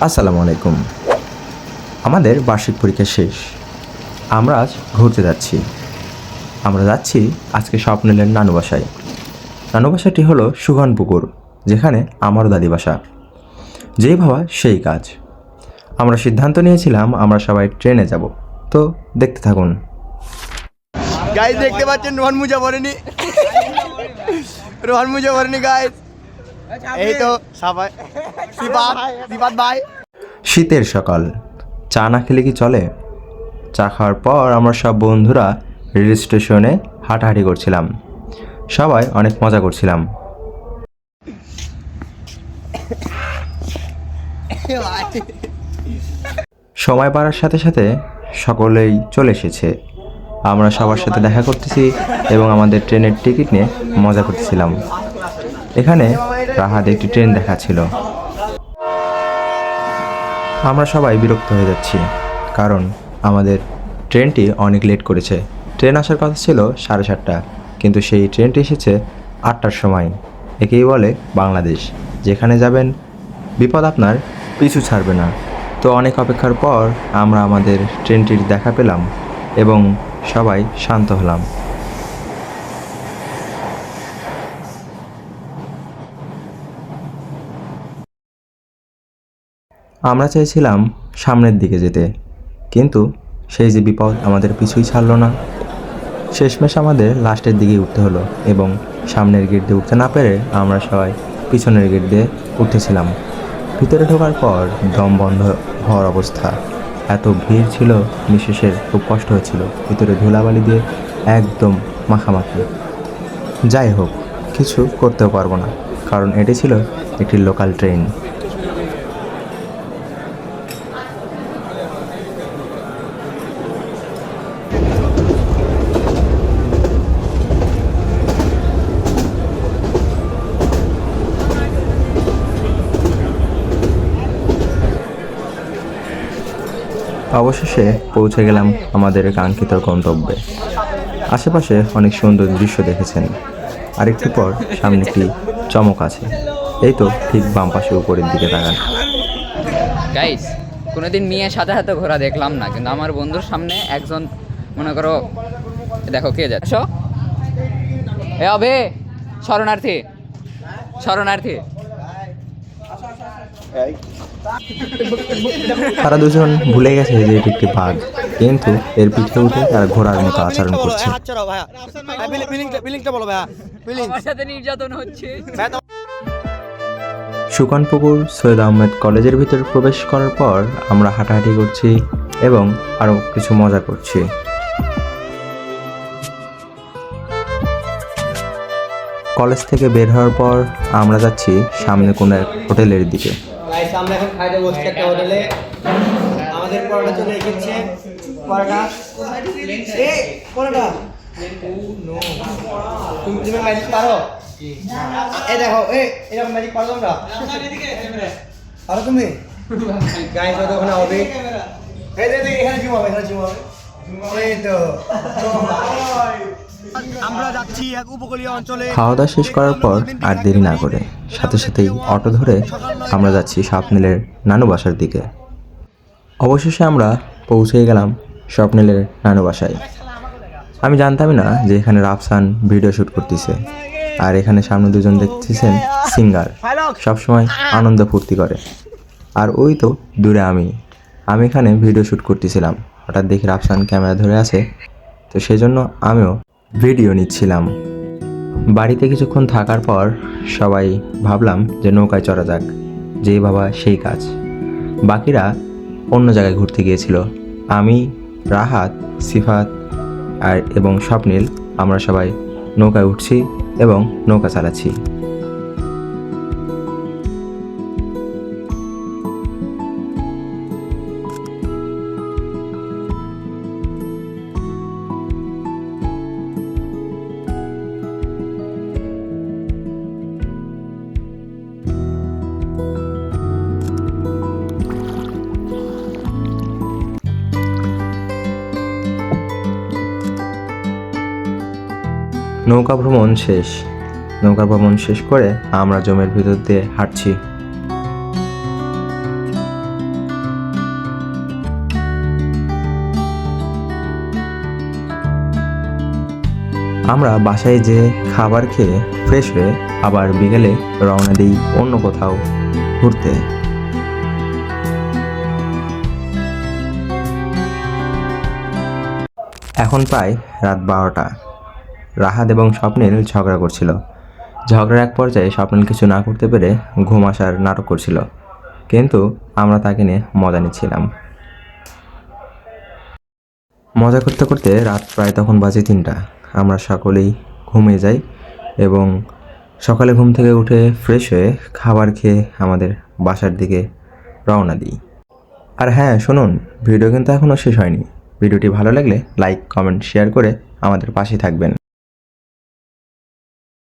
আসসালামু আলাইকুম। আমাদের বার্ষিক পরীক্ষা শেষ। আমরা আজ ঘুরতে যাচ্ছি। আমরা যাচ্ছি আজকে স্বপ্নিলের নানু বাসায়। নানু বাসাটি হলো সুগনপুকুর, যেখানে আমারও দাদি বাসা। যেই ভাবা সেই কাজ। আমরা সিদ্ধান্ত নিয়েছিলাম আমরা সবাই ট্রেনে যাব। তো দেখতে থাকুন। গাইস দেখতে পাচ্ছেন রোহন মুজা পড়েনি গাইস। এই তো সবাই সিপাত ভাই। শীতের সকাল, চা না খেলে কি চলে? চা খাওয়ার পর আমরা সব বন্ধুরা রেল স্টেশনে হাঁটাহাঁটি করছিলাম। সবাই অনেক মজা করছিলাম। সময় বাড়ার সাথে সাথে সকলেই চলে এসেছে। আমরা সবার সাথে দেখা করতেছি এবং আমাদের ট্রেনের টিকিট নিয়ে মজা করতেছিলাম। এখানে রাহাত একটি ট্রেন দেখাচ্ছিল। আমরা সবাই বিরক্ত হয়ে যাচ্ছি, কারণ আমাদের ট্রেনটি অনেক লেট করেছে। ট্রেন আসার কথা ছিল 7:30, কিন্তু সেই ট্রেনটি এসেছে 8টার সময়। একেই বলে বাংলাদেশ, যেখানে যাবেন বিপদ আপনার পিছু ছাড়বে না। তো অনেক অপেক্ষার পর আমরা আমাদের ট্রেনটির দেখা পেলাম এবং সবাই শান্ত হলাম। আমরা চাইছিলাম সামনের দিকে যেতে, কিন্তু সেই যে বিপদ আমাদের পিছুই ছাড়লো না। শেষমেশ আমাদের লাস্টের দিকেই উঠতে হলো এবং সামনের গেট দিয়ে উঠতে না পেরে আমরা সবাই পিছনের গেট দিয়ে উঠেছিলাম। ভিতরে ঢোকার পর দম বন্ধ হওয়ার অবস্থা। এত ভিড় ছিল, নিঃশ্বাসের খুব কষ্ট হচ্ছিল। ভিতরে ধুলাবালি দিয়ে একদম মাখামাখি। যাই হোক, কিছু করতেও পারবো না, কারণ এটি ছিল একটি লোকাল ট্রেন। অবশেষে পৌঁছে গেলাম আমাদের কাঙ্ক্ষিত গন্তব্যে। আশেপাশে অনেক সুন্দর দৃশ্য দেখেছেন। আরেকটু পর সামনে একটি চমক আছে। এই তো ঠিক বাম পাশে উপরের দিকে তাকান। গাইস, কোনোদিন মেয়ে সাথে সাথে ঘোরা দেখলাম না, কিন্তু আমার বন্ধুর সামনে একজন, মনে করো, দেখো কে যাচ্ছ, এ হবে শরণার্থী। তারা দুজন ভুলে গেছে যে এটি একটি বাঘ, কিন্তু এর পিঠে উঠে তারা ঘোড়ার মতো আচরণ করছে। নির্যাতন হচ্ছে। সুগনপুকুর সৈয়দ আহমেদ কলেজের ভিতরে প্রবেশ করার পর আমরা হাঁটাহাঁটি করছি এবং আরও কিছু মজা করছি। কলেজ থেকে বের হওয়ার পর আমরা যাচ্ছি সামনে কোনো এক হোটেলের দিকে। আমরা এখন খাইতে বসছি একটা হোটেলে। আমাদের পরোটা চলে এসেছে। পরোটা তুমি ম্যাজিক পারো? এই দেখো, এরকম ম্যাজিক পারো তোমরা? পারো তুমি? গাইস হয়তো ওখানে হবে। এখানে জুম হবে। এই তো আমরা যাচ্ছি এক উপকূলীয় অঞ্চলে। খাওয়া দাওয়া শেষ করার পর আর দেরি না করে সাথে সাথেই অটো ধরে আমরা যাচ্ছি স্বপ্নিলের নানু বাসার দিকে। অবশেষে আমরা পৌঁছে গেলাম স্বপ্নিলের নানু বাসায়। আমি জানতামই না যে এখানে রাফসান ভিডিও শ্যুট করতেছে, আর এখানে সামনে দুজন দেখতেছেন সিঙ্গার, সবসময় আনন্দ ফুর্তি করে। আর ওই তো দূরে আমি এখানে ভিডিও শ্যুট করতেছিলাম। হঠাৎ দেখি রাফসান ক্যামেরা ধরে আছে, তো সেজন্য আমিও ভিডিও নিচ্ছিলাম। বাড়িতে কিছুক্ষণ থাকার পর সবাই ভাবলাম যে নৌকায় চড়া যাক। যেই ভাবা সেই কাজ। বাকিরা অন্য জায়গায় ঘুরতে গিয়েছিল। আমি, রাহাত, সিফাত এবং স্বপ্নিল আমরা সবাই নৌকায় উঠছি এবং নৌকা চালাচ্ছি। নৌকা ভ্রমণ শেষ করে আমরা জমির ভিতর দিয়ে হাঁটছি। আমরা বাসায় যে খাবার খেয়ে ফ্রেশ হয়ে আবার বিকেলে রওনা দিই অন্য কোথাও ঘুরতে। এখন প্রায় রাত 12টা। রাহাত এবং স্বপ্নিল ঝগড়া করছিল। ঝগড়ার এক পর্যায়ে স্বপ্নিল কিছু না করতে পেরে ঘুম আসার নাটক করছিল, কিন্তু আমরা তাকে নিয়ে মজা নিচ্ছিলাম। মজা করতে করতে রাত প্রায় তখন বাজে 3টা। আমরা সকলেই ঘুমিয়ে যাই এবং সকালে ঘুম থেকে উঠে ফ্রেশ হয়ে খাবার খেয়ে আমাদের বাসার দিকে রওনা দিই। আর হ্যাঁ শুনুন, ভিডিও কিন্তু এখনও শেষ হয়নি। ভিডিওটি ভালো লাগলে লাইক, কমেন্ট, শেয়ার করে আমাদের পাশে থাকবেন।